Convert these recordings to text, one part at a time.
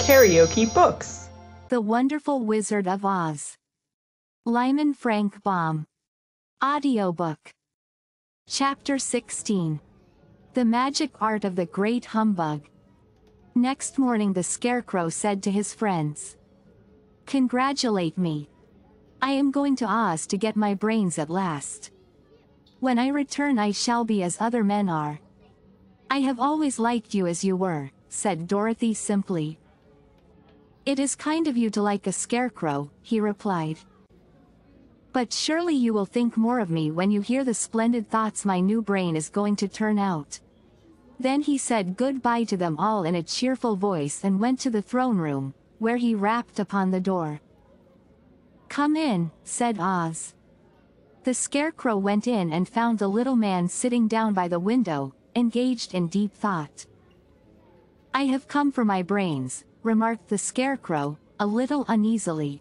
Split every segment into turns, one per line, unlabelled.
Karaoke Books.
The Wonderful Wizard of Oz. Lyman Frank Baum. Audiobook. Chapter 16. The Magic Art of the Great Humbug. Next morning the Scarecrow said to his friends, "Congratulate me. I am going to Oz to get my brains at last. When I return I shall be as other men are." "I have always liked you as you were," said Dorothy simply. "It is kind of you to like a scarecrow," he replied. "But surely you will think more of me when you hear the splendid thoughts my new brain is going to turn out." Then he said goodbye to them all in a cheerful voice and went to the throne room, where he rapped upon the door. "Come in," said Oz. The Scarecrow went in and found the little man sitting down by the window, engaged in deep thought. "I have come for my brains," remarked the Scarecrow, a little uneasily.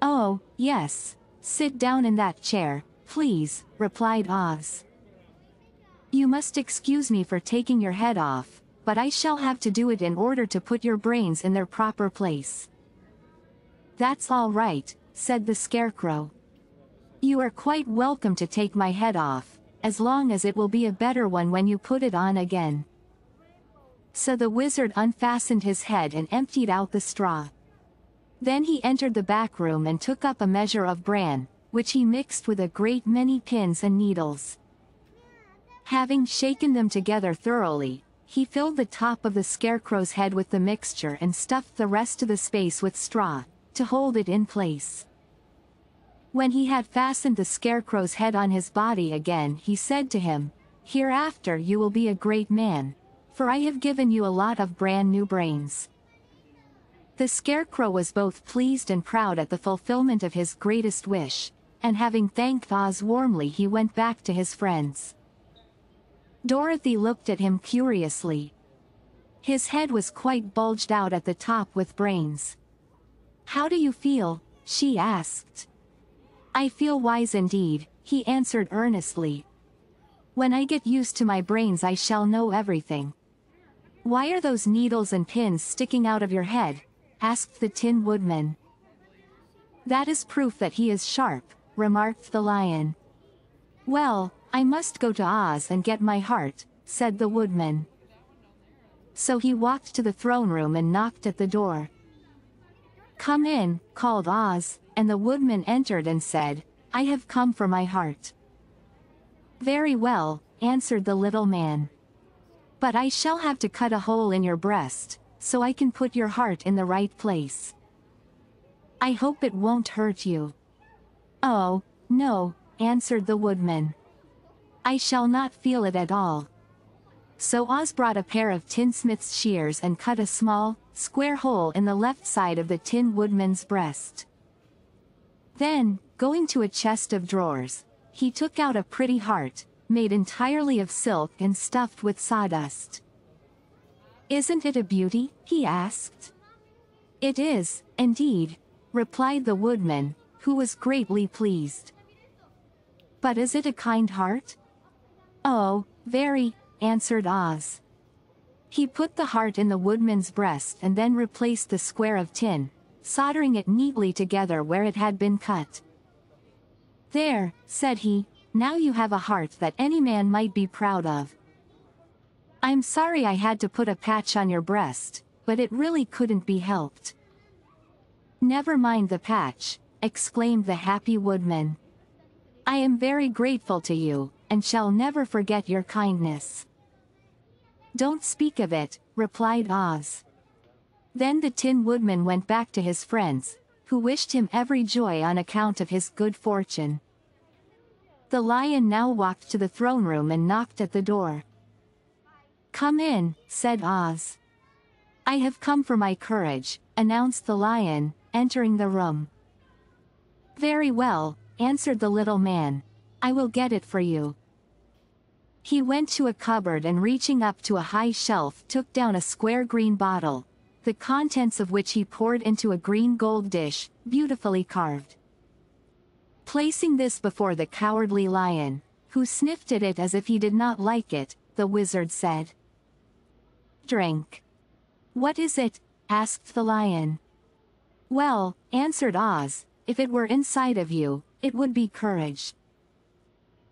"Oh, yes. Sit down in that chair, please," replied Oz. "You must excuse me for taking your head off, but I shall have to do it in order to put your brains in their proper place." "That's all right," said the Scarecrow. "You are quite welcome to take my head off, as long as it will be a better one when you put it on again." So the wizard unfastened his head and emptied out the straw. Then he entered the back room and took up a measure of bran, which he mixed with a great many pins and needles. Having shaken them together thoroughly, he filled the top of the Scarecrow's head with the mixture and stuffed the rest of the space with straw, to hold it in place. When he had fastened the Scarecrow's head on his body again, he said to him, "Hereafter you will be a great man, for I have given you a lot of brand new brains." The Scarecrow was both pleased and proud at the fulfillment of his greatest wish, and having thanked Oz warmly he went back to his friends. Dorothy looked at him curiously. His head was quite bulged out at the top with brains. "How do you feel?" she asked. "I feel wise indeed," he answered earnestly. "When I get used to my brains I shall know everything." "Why are those needles and pins sticking out of your head?" asked the Tin Woodman. "That is proof that he is sharp," remarked the Lion. "Well, I must go to Oz and get my heart," said the Woodman. So he walked to the throne room and knocked at the door. "Come in," called Oz, and the Woodman entered and said, "I have come for my heart." "Very well," answered the little man. "But I shall have to cut a hole in your breast, so I can put your heart in the right place." "I hope it won't hurt you." "Oh, no," answered the Woodman. "I shall not feel it at all." So Oz brought a pair of tinsmith's shears and cut a small, square hole in the left side of the Tin Woodman's breast. Then, going to a chest of drawers, he took out a pretty heart, made entirely of silk and stuffed with sawdust. "Isn't it a beauty?" he asked. "It is, indeed," replied the Woodman, who was greatly pleased. "But is it a kind heart?" "Oh, very," answered Oz. He put the heart in the Woodman's breast and then replaced the square of tin, soldering it neatly together where it had been cut. "There," said he, "now you have a heart that any man might be proud of." "I'm sorry I had to put a patch on your breast, but it really couldn't be helped." "Never mind the patch," exclaimed the happy Woodman. "I am very grateful to you, and shall never forget your kindness." "Don't speak of it," replied Oz. Then the Tin Woodman went back to his friends, who wished him every joy on account of his good fortune. The Lion now walked to the throne room and knocked at the door. "Come in," said Oz. "I have come for my courage," announced the Lion, entering the room. "Very well," answered the little man. "I will get it for you." He went to a cupboard and reaching up to a high shelf took down a square green bottle, the contents of which he poured into a green gold dish, beautifully carved. Placing this before the cowardly Lion, who sniffed at it as if he did not like it, the wizard said, "Drink." "What is it?" asked the lion. Well, answered Oz, if it were inside of you, it would be courage.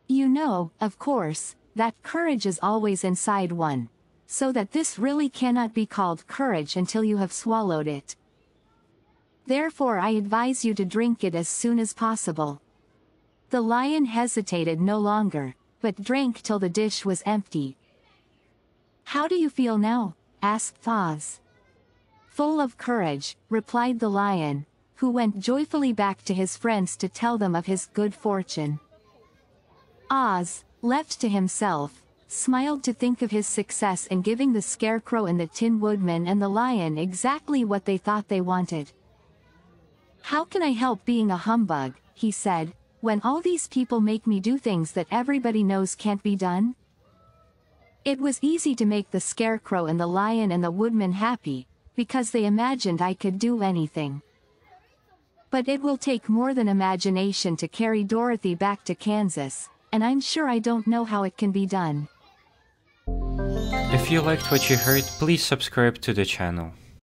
You know, of course, that courage is always inside one, so that this really cannot be called courage until you have swallowed it. Therefore I advise you to drink it as soon as possible. The lion hesitated no longer, but drank till the dish was empty. How do you feel now? Asked Oz. Full of courage, replied the lion, who went joyfully back to his friends to tell them of his good fortune. Oz, left to himself, smiled to think of his success in giving the Scarecrow and the Tin Woodman and the lion exactly what they thought they wanted. How can I help being a humbug, he said, when all these people make me do things that everybody knows can't be done? It was easy to make the Scarecrow and the lion and the woodman happy, because they imagined I could do anything. But it will take more than imagination to carry Dorothy back to Kansas, and I'm sure I don't know how it can be done.
If you liked what you heard, please subscribe to the channel.